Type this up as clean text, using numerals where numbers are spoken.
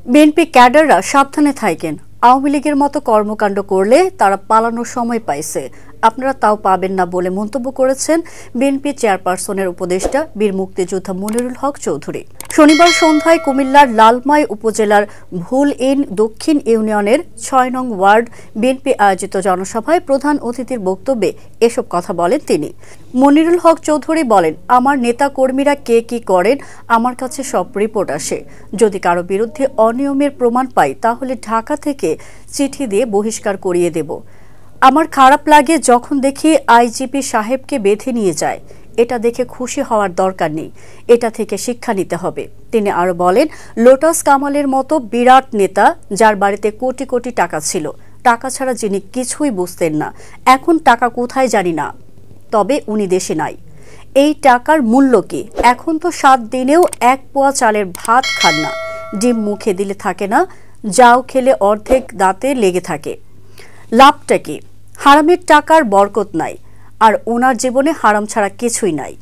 BNP ক্যাডাররা সাবধানে থাকেন। আওয়ামী লীগের মতো কর্মকাণ্ড করলে তারা পালানোর সময় পাইছে, আপনারা তাও পাবেন না বলে মন্তব্য করেছেন বিএনপি চেয়ারপারসনের উপদেষ্টা বীর মুক্তিযোদ্ধা মনিরুল হক চৌধুরী। শনিবার সন্ধ্যায় কুমিল্লার লালমাই উপজেলার ভুলইন দক্ষিণ ইউনিয়নের ৬ নং ওয়ার্ড বিএনপি আয়োজিত জনসভায় প্রধান অতিথির বক্তব্যে এসব কথা বলেন তিনি। মনিরুল হক চৌধুরী বলেন, আমার নেতা কর্মীরা কে কি করেন আমার কাছে সব রিপোর্ট আসে। যদি কারো বিরুদ্ধে অনিয়মের প্রমাণ পাই তাহলে ঢাকা থেকে চিঠি দিয়ে বহিষ্কার করিয়ে দেব। আমার খারাপ লাগে যখন দেখি আইজিপি সাহেবকে বেঁধে নিয়ে যায়। এটা দেখে খুশি হওয়ার দরকার নেই, এটা থেকে শিক্ষা নিতে হবে। তিনি আরো বলেন, লোটাস কামালের মতো বিরাট নেতা যার বাড়িতে কোটি কোটি টাকা ছিল, টাকা ছাড়া যিনি কিছুই বুঝতেন না, এখন টাকা কোথায় জানি না, তবে উনি দেশে নাই। এই টাকার মূল্য কি? এখন তো 7 দিনেও 1 পোয়া চালের ভাত খান না, ডিম মুখে দিলে থাকে না, যাও খেলে অর্ধেক দাঁতে লেগে থাকে। লাভটা কি? হারামের টাকার বরকত নাই, আর ওনার জীবনে হারাম ছাড়া কিছুই নাই।